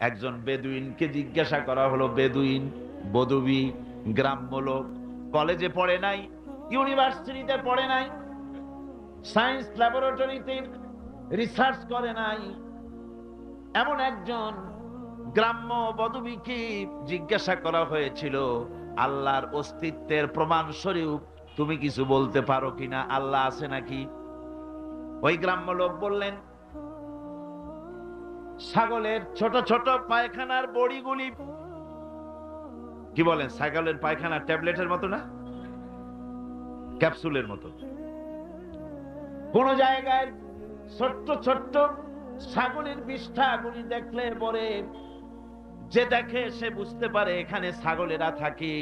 একজন বেদুইনকে জিজ্ঞাসা করা হলো, বেদুইন, বদবি, গ্রাম্য লোক, কলেজে পড়ে নাই, ইউনিভার্সিটিতে পড়ে নাই, সায়েন্স ল্যাবরেটরিতে রিসার্চ করে নাই, এমন একজন গ্রাম্য বদবিকে জিজ্ঞাসা করা হয়েছিল, আল্লাহর অস্তিত্বের প্রমাণ স্বরূপ তুমি কিছু বলতে পারো কিনা, আল্লাহ আছে নাকি? ওই গ্রাম্য লোক বললেন, ছাগলের ছোট ছোট পায়খানার বড়িগুলি, কি বলেন, ছাগলের পায়খানা ট্যাবলেটের মতো না, ক্যাপসুলের মতো, কোন জায়গায় ছোট্ট ছোট্ট ছাগলের বিষ্ঠাগুলি দেখলে পরে যে দেখে সে বুঝতে পারে এখানে ছাগলেরা থাকে।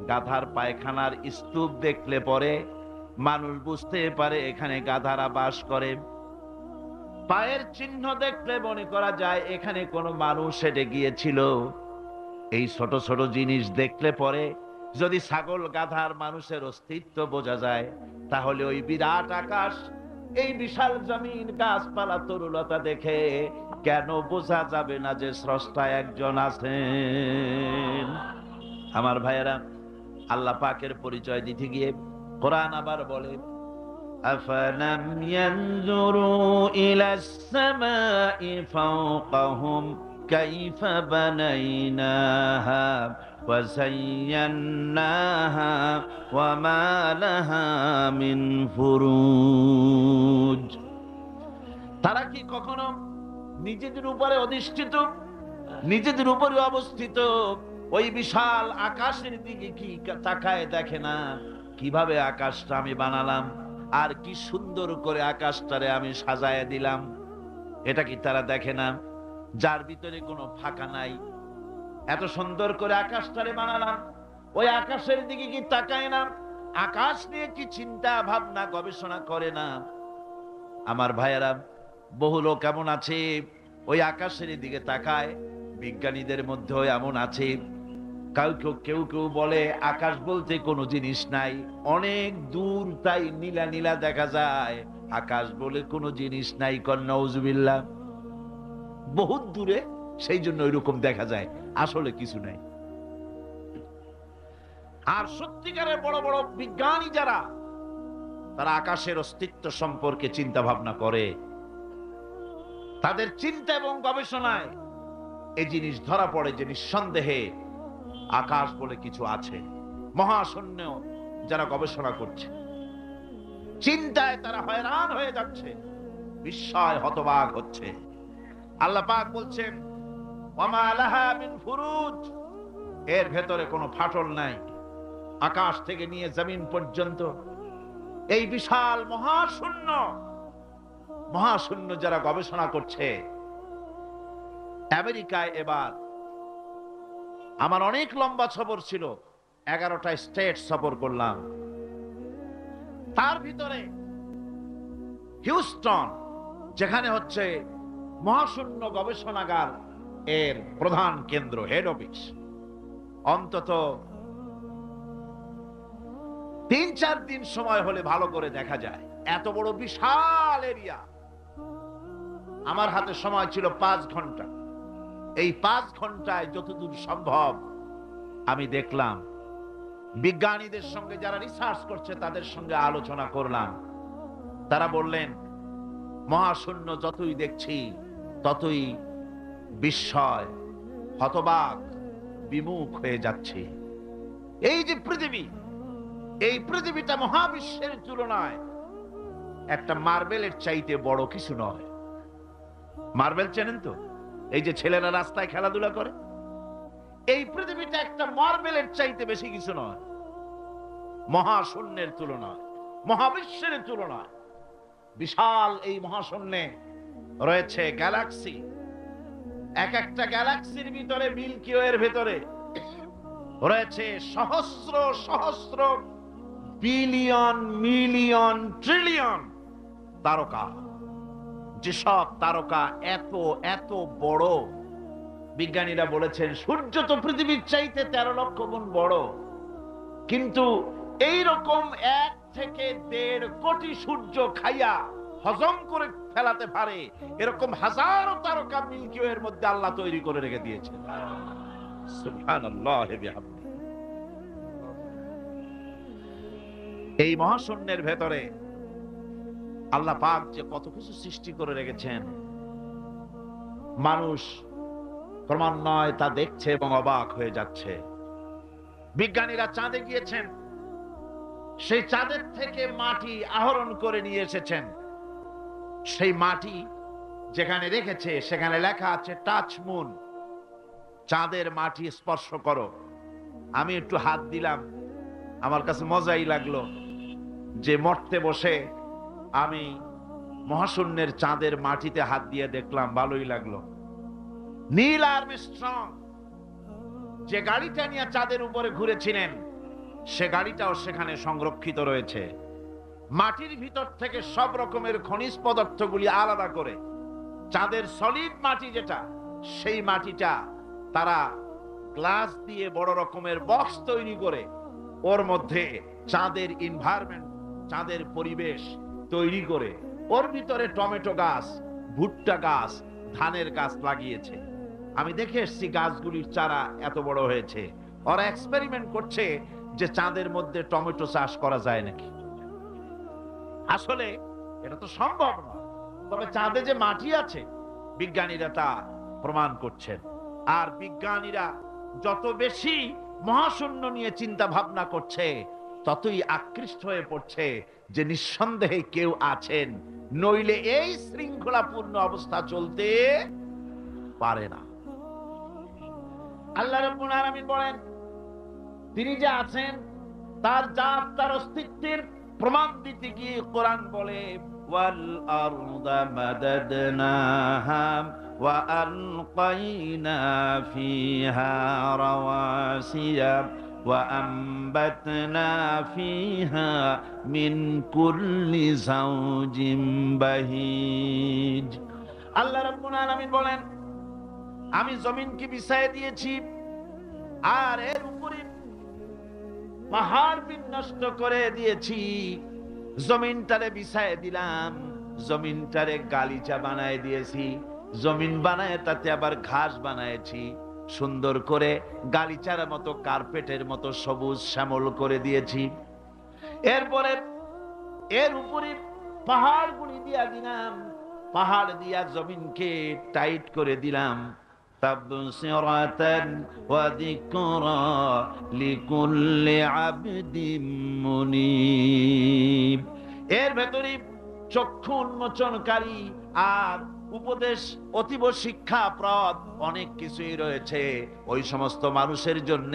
গাধার পায়খানার স্তূপ দেখলে পরে মানুষ বুঝতে পারে এখানে গাধারা বাস করে। পায়ের চিহ্ন দেখলে মনে করা যায় এখানে কোনো মানুষ হেঁটে গিয়েছিল। এই ছোট ছোট জিনিস দেখলে পরে যদি ছাগল, গাধার, মানুষের অস্তিত্ব বোঝা যায়, তাহলে ওই বিরাট আকাশ, এই বিশাল জমিন, গাছপালা, তরুলতা দেখে কেন বোঝা যাবে না যে স্রষ্টা একজন আছেন? আমার ভাইয়েরা, আল্লাহ পাকের পরিচয় দিতে গিয়ে কোরআন আবার বলে, আফালাম ইয়ানজুরু ইলাস সামাই ফাওকাহুম কাইফা বানাইনাহা ওয়া যায়্যানাহা ওয়া মা লাহা মিন ফুরুজ। তারা কি কখনো নিজেদের উপরে অধিষ্ঠিত, নিজেদের উপরে অবস্থিত ওই বিশাল আকাশের দিকে কি তাকায় দেখে না, কিভাবে আকাশটা আমি বানালাম আর কি সুন্দর করে আকাশটারে আমি সাজায় দিলাম? এটা কি তারা দেখে না? যার ভিতরে কোনো ফাঁকা নাই, এত সুন্দর করে আকাশটারে বানালাম, ওই আকাশের দিকে কি তাকায় না? আকাশ নিয়ে কি চিন্তা ভাবনা গবেষণা করে না? আমার ভাইয়েরা, বহু লোক এমন আছে ওই আকাশের দিকে তাকায়। বিজ্ঞানীদের মধ্যেও এমন আছে, কেউ কেউ বলে আকাশ বলতে কোনো জিনিস নাই, অনেক দূর, তাই নীলা নীলা দেখা যায়, আকাশ বলে কোনো জিনিস নাই। নাউজুবিল্লাহ, বহুত দূরে, সেই জন্য ওইরকম দেখা যায়, আসলে কিছু নাই। আর সত্যিকারের বড় বড় বিজ্ঞানী যারা, তারা আকাশের অস্তিত্ব সম্পর্কে চিন্তা ভাবনা করে, তাদের চিন্তা এবং গবেষণায় এই জিনিস ধরা পড়ে যে নিঃসন্দেহে আকাশ বলে কিছু আছে। মহাশূন্য যারা গবেষণা করছে, চিন্তায় তারা হয়রান হয়ে যাচ্ছে, বিস্ময় হতবাক হচ্ছে। আল্লাহ পাক বলছেন, ওয়ামা লাহা মিন ফুরুজ, এর ভেতরে কোনো ফাটল নাই। আকাশ থেকে নিয়ে জমিন পর্যন্ত এই বিশাল মহাশূন্য, মহাশূন্য যারা গবেষণা করছে। আমেরিকায় এবার আমার অনেক লম্বা সফর ছিল, 11টা স্টেট সফর করলাম। তার ভিতরে হিউস্টন, যেখানে হচ্ছে মহাশূন্য গবেষণাগার এর প্রধান কেন্দ্র, হেড অফিস, অন্তত 3-4 দিন সময় হলে ভালো করে দেখা যায়। এত বড় বিশাল এরিয়া। আমার হাতে সময় ছিল 5 ঘন্টা। এই 5 ঘন্টায় যতদূর সম্ভব আমি দেখলাম, বিজ্ঞানীদের সঙ্গে যারা রিসার্চ করছে তাদের সঙ্গে আলোচনা করলাম। তারা বললেন, মহাশূন্য যতই দেখছি ততই বিস্ময়, হতবাক, বিমুখ হয়ে যাচ্ছে। এই যে পৃথিবী, এই পৃথিবীটা মহাবিশ্বের তুলনায় একটা মার্বেলের চাইতে বড় কিছু নয়। মার্বেল চেনেন তো? এই যে ছেলেরা রাস্তায় খেলাধুলা করে, এই পৃথিবীটা একটা মার্বেলের চাইতে বেশি কিছু নয়। মহাশূন্যের তুলনায়, মহাবিশ্বের তুলনায় বিশাল এই মহাশূন্যে রয়েছে গ্যালাক্সি। এক একটা গ্যালাক্সির ভিতরে, মিল্কি ওয়ের ভেতরে রয়েছে সহস্র সহস্র বিলিয়ন, মিলিয়ন, ট্রিলিয়ন তারকা। যেসব তারকা এত এত বড়, বিজ্ঞানীরা বলেছেন সূর্য তো পৃথিবীর চাইতে 13 লক্ষ গুণ বড়, কিন্তু এই রকম 1 থেকে 1.5 কোটি সূর্য খাইয়া হজম করে ফেলাতে পারে এরকম হাজারো তারকা মিল্কি ওয়ের মধ্যে আল্লাহ তৈরি করে রেখে দিয়েছেন। সুবহানাল্লাহ বিহামদি। এই মহাশূন্যের ভেতরে আল্লাহ পাক যে কত কিছু সৃষ্টি করে রেখেছেন, মানুষ ক্রমান্বয়ে তা দেখছে এবং অবাক হয়ে যাচ্ছে। বিজ্ঞানীরা চাঁদে গিয়েছেন, সেই চাঁদের থেকে মাটি আহরণ করে নিয়ে এসেছেন। সেই মাটি যেখানে রেখেছে সেখানে লেখা আছে টাচ মুন, চাঁদের মাটি স্পর্শ করো। আমি একটু হাত দিলাম, আমার কাছে মজাই লাগলো যে মরতে বসে আমি মহাশূন্যের চাঁদের মাটিতে হাত দিয়ে দেখলাম, ভালোই লাগলো। নীল আর্মস্ট্রং যে গাড়িটা নিয়ে চাঁদের উপরে ঘুরেছিলেন, সে গাড়িটাও সেখানে সংরক্ষিত রয়েছে। মাটির ভিতর থেকে সব রকমের খনিজ পদার্থগুলি আলাদা করে চাঁদের সলিড মাটি যেটা, সেই মাটিটা তারা গ্লাস দিয়ে বড় রকমের বক্স তৈরি করে ওর মধ্যে চাঁদের এনভায়রনমেন্ট, চাঁদের পরিবেশ তৈরি করে ওর ভিতরে টমেটো গাছ, ভুট্টা গাছ, ধানের গাছ লাগিয়েছে। আমি দেখে এসেছি গাছগুলির চারা এত বড় হয়েছে। ওরা এক্সপেরিমেন্ট করছে যে চাঁদের মধ্যে টমেটো চাষ করা যায় নাকি। আসলে এটা তো সম্ভব নয়, তবে চাঁদে যে মাটি আছে বিজ্ঞানীরা তা প্রমাণ করছেন। আর বিজ্ঞানীরা যত বেশি মহাশূন্য নিয়ে চিন্তা ভাবনা করছে, ততই আকৃষ্ট হয়ে পড়ছে যে নিঃসন্দেহে কেউ আছেন, নইলে এই শৃঙ্খলাপূর্ণ অবস্থা চলতে পারে না। আল্লাহ রাব্বুল আলামিন বলেন, তিনি যে আছেন তার জাত, তার অস্তিত্বের প্রমাণ দিতে গিয়ে কোরআন বলে ওয়াল আরদা মাদাদনাহা ওয়া আলকাইনা ফিহা রাওয়াসিয়া ওয়া আমবাতনা ফিহা মিন কুল্লি যাওজিন বাহিজ। আল্লাহ রাব্বুল আলামিন বলেন, আমি জমিনকে বিছায় দিয়েছি আর এর উপরে পাহাড় বিন্যস্ত করে দিয়েছি। জমিনটারে বিছায় দিলাম, জমিনটারে গালিচা বানায় দিয়েছি, জমিন বানায় তাতে আবার ঘাস বানায়েছি, সুন্দর করে গালিচার মতো কার্পেটের মতো সবুজ শ্যামল করে দিয়েছি। এরপরে এর উপরে পাহাড়গুলি দিয়া দিলাম, পাহাড় দিয়া জমিনকে টাইট করে দিলাম। তাবসিরাতান ওয়া যিকরা লিকুল্লি আবদিন মুনিব। এর ভেতরে চক্ষু উন্মোচনকারী আর উপদেশ অতীব শিক্ষাপ্রদ অনেক কিছুই রয়েছে ওই সমস্ত মানুষের জন্য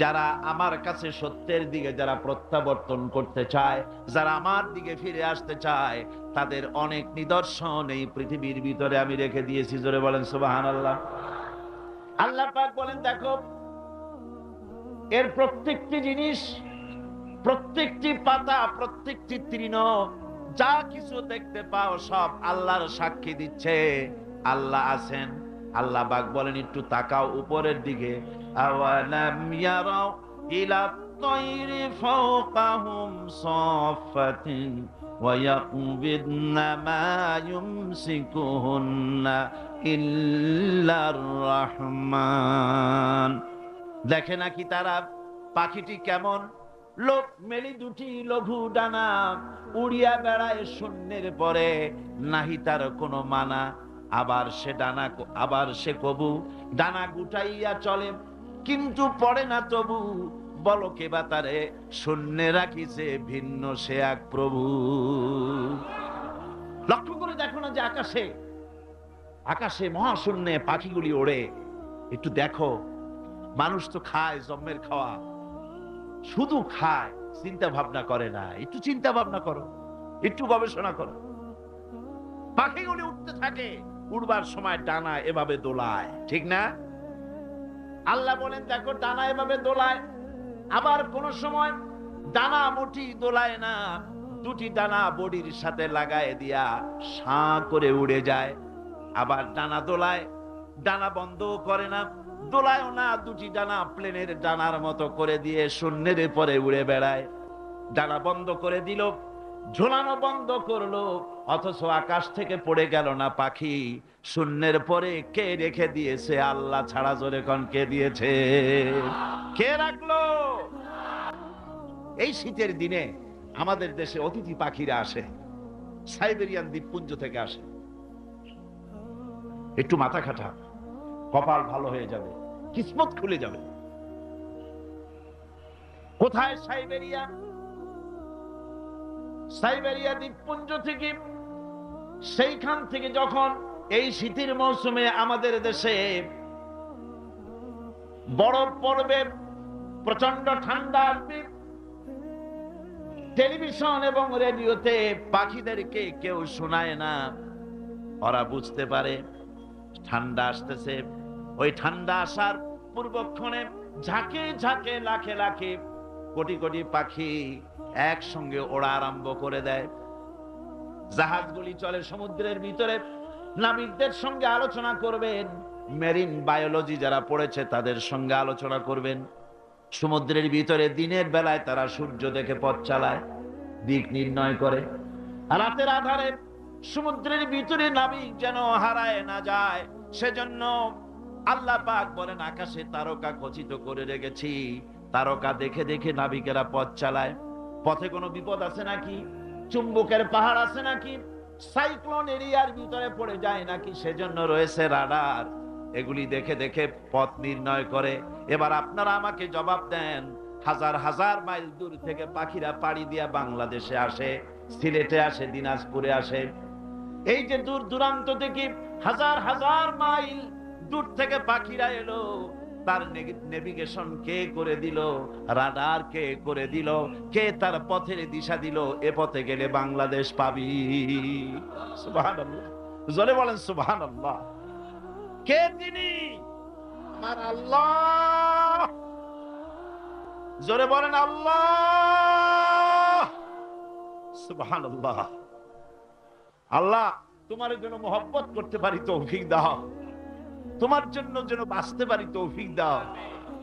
যারা আমার কাছে সত্যের দিকে যারা প্রত্যাবর্তন করতে চায়, যারা আমার দিকে ফিরে আসতে চায়, তাদের অনেক নিদর্শন এই পৃথিবীর ভিতরে আমি রেখে দিয়েছি। জোরে বলেন সুবহানাল্লাহ। আল্লাহ পাক বলেন, দেখো এর প্রত্যেকটি জিনিস, প্রত্যেকটি পাতা, প্রত্যেকটি তৃণ, যা কিছু দেখতে পাও সব আল্লাহর সাক্ষী দিচ্ছে আল্লাহ আছেন। আল্লাহ পাক বলেন, একটু তাকাও উপরের দিকে। আওয়ালাম ইয়ারাউ ইলা তায়রি ফাওকাহুম সাফাতিন ওয়া ইয়াকবিদনা মা ইউমসিকুহুন্না ইল্লার রহমান। দেখে নাকি তারা পাখিটি কেমন লোক মেলি দুটি লঘু ডানা উড়িয়া বেড়ায় শূন্যের পরে, নাহি তার কোনো মানা। আবার সে কবু ডানা গুটাইয়া চলে, কিন্তু পড়ে না তবু। বলো কে বা তারে শূন্যে রাখিছে ভিন্ন সে এক প্রভু। লক্ষ্য করে দেখো না যে আকাশে মহাশূন্যে পাখিগুলি ওড়ে। একটু দেখো, মানুষ তো খায় জন্মের খাওয়া, শুধু খায়, চিন্তা ভাবনা করে না। একটু চিন্তা ভাবনা করো, একটু গবেষণা করো। পাখিগুলি উঠতে থাকে, উড়বার সময় ডানা এভাবে দোলায়, ঠিক না? আল্লাহ বলেন, দেখো ডানা এভাবে দোলায়। আবার কোন সময় ডানা মুঠি দোলায় না, দুটি ডানা বডির সাথে লাগায় দিয়া সাঁ করে উড়ে যায়। আবার ডানা দোলায়, ডানা বন্ধ করে না, দোলায়ও না, দুটি ডানা প্লেনের ডানার মতো করে দিয়ে শূন্যের পরে উড়ে বেড়ায়। ডানা বন্ধ করে দিল, ঝোলানো বন্ধ করলো, অথচ আকাশ থেকে পড়ে গেল না পাখি। শূন্যের পরে কে রেখে দিয়েছে? আল্লাহ ছাড়া। জোরে কোন কে দিয়েছে? কে রাখলো? এই শীতের দিনে আমাদের দেশে অতিথি পাখিরা আসে, সাইবেরিয়ান দ্বীপপুঞ্জ থেকে আসে। একটু মাথা খাটা, কপাল ভালো হয়ে যাবে, কিসমত খুলে যাবে। কোথায়? সাইবেরিয়া। সাইবেরিয়া দ্বীপপুঞ্জ থেকে, সেইখান থেকে যখন এই শীতের মৌসুমে আমাদের দেশে বরফ পড়বে, প্রচন্ড ঠান্ডা আসবে, টেলিভিশন এবং রেডিওতে পাখিদেরকে কেউ শোনায় না। ওরা বুঝতে পারে ঠান্ডা আসতেছে। ওই ঠান্ডা আসার পূর্বক্ষণে ঝাঁকে ঝাঁকে, লাখে লাখে, কোটি কোটি পাখি একসঙ্গে ওড়া আরম্ভ করে দেয়। জাহাজগুলি চলে সমুদ্রের ভিতরে। নাবিকদের সঙ্গে আলোচনা করবেন, মেরিন বায়োলজি যারা পড়েছে তাদের সঙ্গে আলোচনা করবেন। সমুদ্রের ভিতরে দিনের বেলায় তারা সূর্য দেখে পথ চালায়, দিক নির্ণয় করে। রাতের আধারে সমুদ্রের ভিতরে নাবিক যেন হারায় না যায়, সেজন্য আল্লাহ পাক বলেন আকাশে তারকা খচিত করে রেখেছি। তারকা দেখে দেখে নাবিকেরা পথ চালায়। পথে কোনো বিপদ আছে নাকি? চুম্বকের পাহাড় আছে নাকি? সাইক্লোন এরিয়ার ভিতরে পড়ে যায় নাকি? সেজন্য রয়েছে রাডার। এগুলি দেখে দেখে পথ নির্ণয় করে। এবার আপনারা আমাকে জবাব দেন, হাজার হাজার মাইল দূর থেকে পাখিরা পাড়ি দিয়া বাংলাদেশে আসে, সিলেটে আসে, দিনাজপুরে আসে। এই যে দূর দূরান্ত থেকে হাজার হাজার মাইল দূর থেকে পাখিরা এলো, তার নেভিগেশন কে করে দিল? রাডার কে করে দিল? কে তার পথের দিশা দিল? এ পথে গেলে বাংলাদেশ পাবি। সুবহানাল্লাহ, জোরে বলেন সুবহানাল্লাহ। কে তিনি? আমার আল্লাহ। জোরে বলেন আল্লাহ। সুবহানাল্লাহ। আল্লাহ, তোমার জন্য মহব্বত করতে পারি তৌফিক দাও, তোমার জন্য যেন বাঁচতে পারি তৌফিক দাও,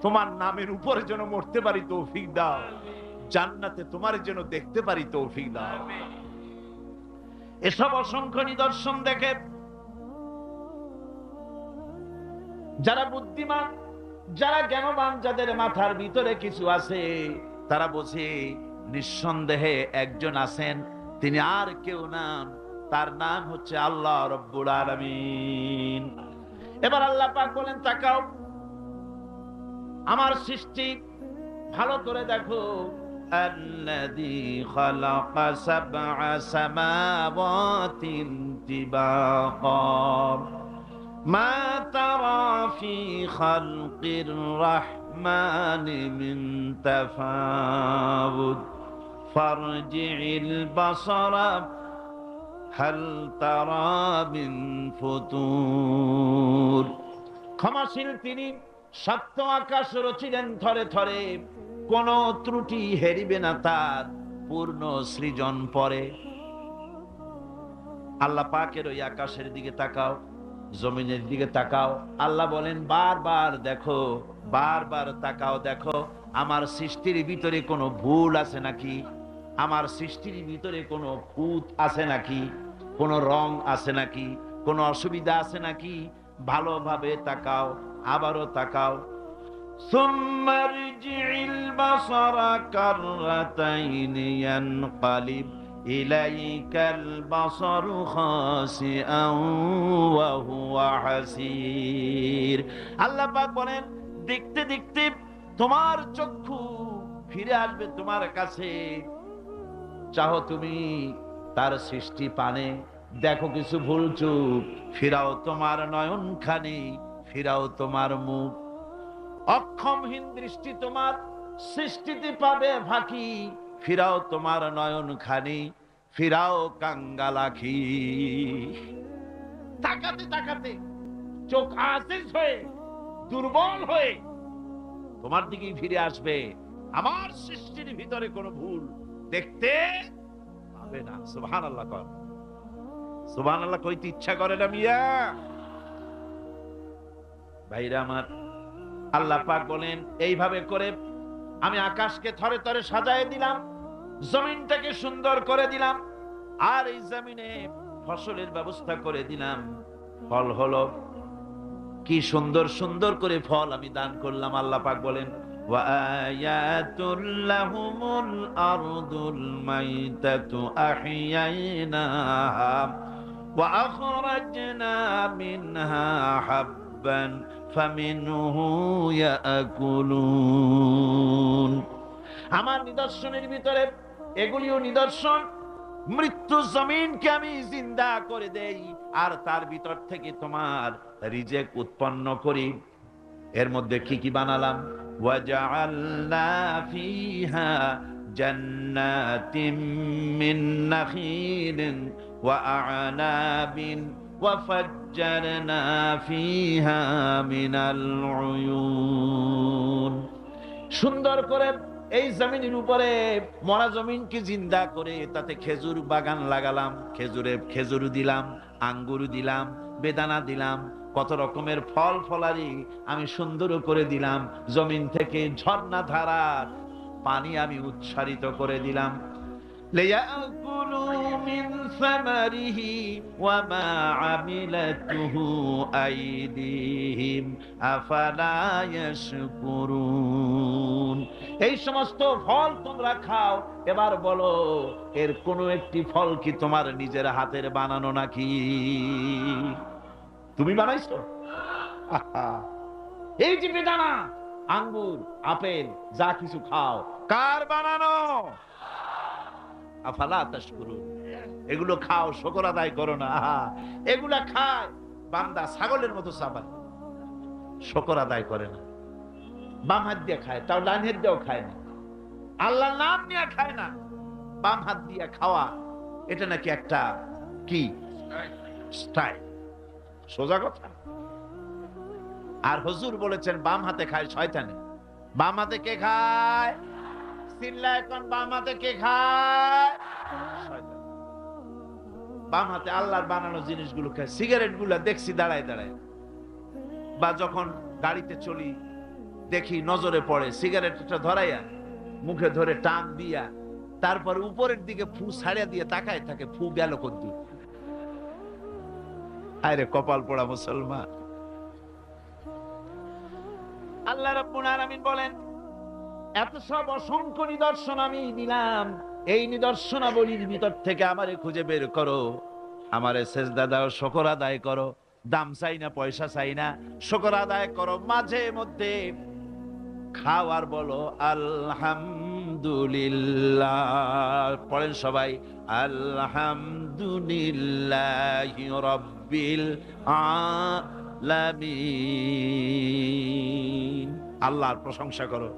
তোমার নামের উপরে যেন মরতে পারি তৌফিক দাও, জান্নাতে তোমার যেন দেখতে পারি তৌফিক দাও। এসব অসংখ্য নিদর্শন দেখে যারা বুদ্ধিমান, যারা জ্ঞানবান, যাদের মাথার ভিতরে কিছু আছে, তারা বোঝে নিঃসন্দেহে একজন আছেন, তিনি আর কেউ না, তার নাম হচ্ছে আল্লাহ রব্বুল আলামিন। এবার আল্লাহ পাক বলেন তাকাও, আমার সৃষ্টি ভালো করে দেখো। আল্লাযী খালাকা সাবআ সামাওয়াতিন তিবাকা মা তারা ফি খালকির রাহমানি মিন তাফাউত ফারজি'ল বাসারা হাল তারা মিন ফুতুর। ক্ষমাশীল তিনি, সপ্ত আকাশ রচিলেন থরে থরে, কোন ত্রুটি হেরিবে না তার পূর্ণ সৃজন পরে। আল্লাহ পাকের ওই আকাশের দিকে তাকাও, জমিনের দিকে তাকাও। আল্লাহ বলেন বারবার দেখো, বারবার তাকাও, দেখো আমার সৃষ্টির ভিতরে কোনো ভুল আছে নাকি, আমার সৃষ্টির ভিতরে কোনো খুঁত আছে নাকি, কোনো রং আছে নাকি, কোনো অসুবিধা আছে নাকি। ভালোভাবে তাকাও, আবারও তাকাও। সুম্মা রজি'ল বাসারা কাররাতাইনি ইয়ানকালিব ইলাইকাল বাসারু খাসিআন ওয়া হুয়া হাসির। আল্লাহ পাক বলেন দেখতে দেখতে তোমার চক্ষু ফিরে আসবে তোমার কাছে। চাহো তুমি তার সৃষ্টি পানে, দেখো কিছু ভুল চুক, ফিরাও তোমার নয়ন খানি, ফিরাও তোমার মুখ। অক্ষমহীন দৃষ্টি তোমার সৃষ্টিতে পাবে ফাঁকি, ফিরাও তোমার নয়ন খানি, ফিরাও কাঙ্গালাখি। তাকাতে তাকাতে চোখ আজিজ হয়ে, দুর্বল হয়ে তোমার দিকেই ফিরে আসবে। আমার সৃষ্টির ভিতরে কোনো ভুল দেখতে পাবে না। সুবহানাল্লাহ কর, সুবহানাল্লাহ কইতে ইচ্ছা করে না মিয়া ভাইরা আমার। আল্লাহ পাক বলেন এইভাবে করে আমি আকাশকে থরে থরে সাজায় দিলাম, জমিনটাকে সুন্দর করে দিলাম, আর এই জমিনে ফসলের ব্যবস্থা করে দিলাম। ফল হলো, কি সুন্দর সুন্দর করে ফল আমি দান করলাম। আল্লাহ পাক বলেন, ওয়া আয়াতুল লাহুমুল আরদুল মাইতাতু আহইয়াইনাহা ওয়া আখরাজনা মিনহা হাব্বান ফামিনহু ইয়াকুলুন। আমার নিদর্শনের ভিতরে এগুলিও নিদর্শন। মৃত্যু জমিনকে আমি জিন্দা করে দেই, আর তার ভিতর থেকে তোমার রিজেক উৎপন্ন করি। এর মধ্যে কি কি বানালাম? ওয়াজআলনা ফিহা জান্নাতিম মিন নাখিলিন ওয়া আ'নাবিন ওয়া ফাজ্জারনা ফিহা মিনাল উয়ুন। সুন্দর করে এই জমিনের উপরে মরা জমিনকে জিন্দা করে তাতে খেজুর বাগান লাগালাম। খেজুর দিলাম, আঙ্গুর দিলাম, বেদানা দিলাম, কত রকমের ফল ফলারি আমি সুন্দর করে দিলাম। জমিন থেকে ঝর্ণা ধারার পানি আমি উচ্ছারিত করে দিলাম। লিয়াকুলু মিন সামারিহি ওয়া মা আমিলাতুহু আইদিহিম আফালা ইয়াশকুরুন। এই সমস্ত ফল তোমরা খাও। এবার বলো, এর কোন একটি ফল কি তোমার নিজের হাতের বানানো নাকি? তুমি বানাইছো? এই যে বেদানা, আঙ্গুর, আপেল, যা কিছু খাও, কার বানানো? আফালা তাশকুরুন। এগুলো খাও, শুকর আদায় করো না। এগুলা খায় বান্দা ছাগলের মতো চাবায়, শুকর আদায় করে না। বাম হাত দিয়ে খায়, তাও ডান হাত দিয়েও খায় না। আল্লাহর নাম নিয়ে খায় না। বাম হাত দিয়ে খাওয়া এটা নাকি একটা কি স্টাইল, সোজা কথা। আর হুজুর বলেছেন বাম হাতে খায় শয়তানে। বাম হাতে কে খায়? চিল্লা এখন, বাম হাতে কে খায়? শয়তান। বাম হাতে আল্লাহর বানানো জিনিসগুলো খায়। সিগারেট গুলা দেখছি দাঁড়ায় দাঁড়ায়, বা যখন গাড়িতে চলি দেখি নজরে পড়ে, সিগারেটটা ধরাইয়া মুখে ধরে টান দিয়া তারপর উপরের দিকে ফু ছাড়িয়া দিয়ে তাকায় থাকে, ফু গেল কদ্দু। আরে কপাল পোড়া মুসলমান। আল্লাহ রাব্বুল আলামিন বলেন, এত সব অসংখ্য নিদর্শন আমি দিলাম, এই নিদর্শনাবলীর ভিতর থেকে আমারে খুঁজে বের করো, আমারে সেজদা দাও, শুকর আদায় করো। দাম চাই না, পয়সা চাই না, শুকর আদায় করো। মাঝে মধ্যে খাও আর বলো আলহামদুলিল্লাহ। পড়েন সবাই, আলহামদুলিল্লাহি রাব্বিল আলামিন। আল্লাহর প্রশংসা করো।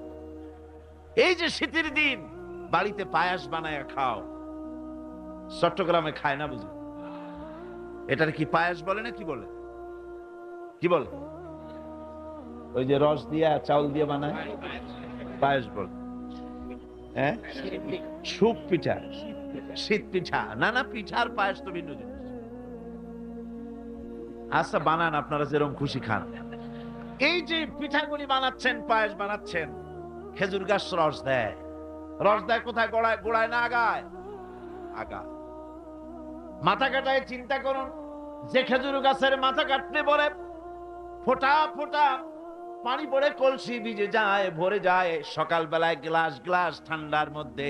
এই যে শীতের দিন বাড়িতে পায়াস বানায় খাও। চট্টগ্রামে খায় না বুঝি? এটার কি পায়াস বলে না কি বলে? কি বলে? ওই যে রস দিয়া চাউল দিয়ে বানায়, পায়াস বলে। হ্যাঁ, সুপ পিঠা, শীত পিঠা। না না, পিঠার পায়াস তো ভিন্ন জিনিস। আচ্ছা বানান, আপনারা যেরকম খুশি খান। এই যে পিঠাগুলি বানাচ্ছেন, পায়াস বানাচ্ছেন, খেজুর গাছ রস দেয়। রস দেয় কোথায়? গোড়ায়। গোড়ায় না আগায়? আগা। মাথা কাটায় চিন্তা করুন, যে খেজুর গাছের মাথা কাটতে পরে ফোঁটা ফোঁটা পানি পড়ে, কলসি ভিজে যায়, ভরে যায়। সকালবেলায় গ্লাস গ্লাস ঠান্ডার মধ্যে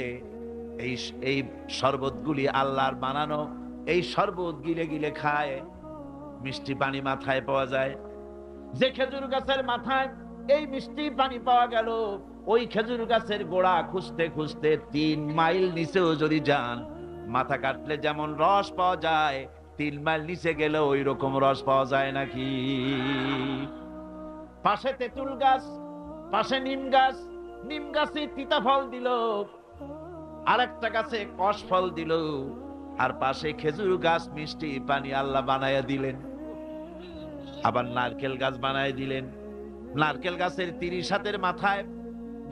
এই শরবতগুলি আল্লাহর বানানো, এই শরবত গিলে গিলে খায়। মিষ্টি পানি মাথায় পাওয়া যায়। যে খেজুর গাছের মাথায় এই মিষ্টি পানি পাওয়া গেল, ওই খেজুর গাছের গোড়া খুঁজতে খুঁজতে 3 মাইল নিচেও যদি যান, মাথা কাটলে যেমন রস পাওয়া যায়, 3 মাইল নিচে গেলে ওই রকম রস পাওয়া যায় নাকি? পাশে তেঁতুল গাছ, পাশে নিম গাছ, নিম গাছে তিতা ফল দিল, আরেকটা গাছে কষ ফল দিল, আর পাশে খেজুর গাছ মিষ্টি পানি আল্লাহ বানায়া দিলেন। আবার নারকেল গাছ বানায় দিলেন। নারকেল গাছের 30 হাতের মাথায়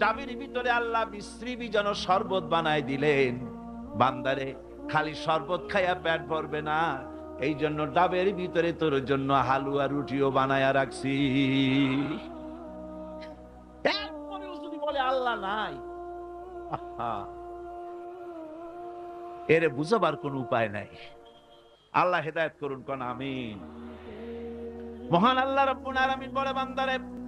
ডাবের ভিতরে আল্লাহ মিশ্রি বিজন শরবত বানায় দিলেন। বান্দারে, খালি শরবত খাইয়া পেট ভরবে না, এই জন্য ডাবের ভিতরে তোর জন্য হালুয়া রুটিও বানায়া রাখছি। এরপরেও যদি বলে আল্লাহ নাই, এরে বুঝাবার কোনো উপায় নাই। আল্লাহ হেদায়েত করুন, কোন আমিন। মহান আল্লাহ রাব্বুল আলামিন বলে, বান্দারে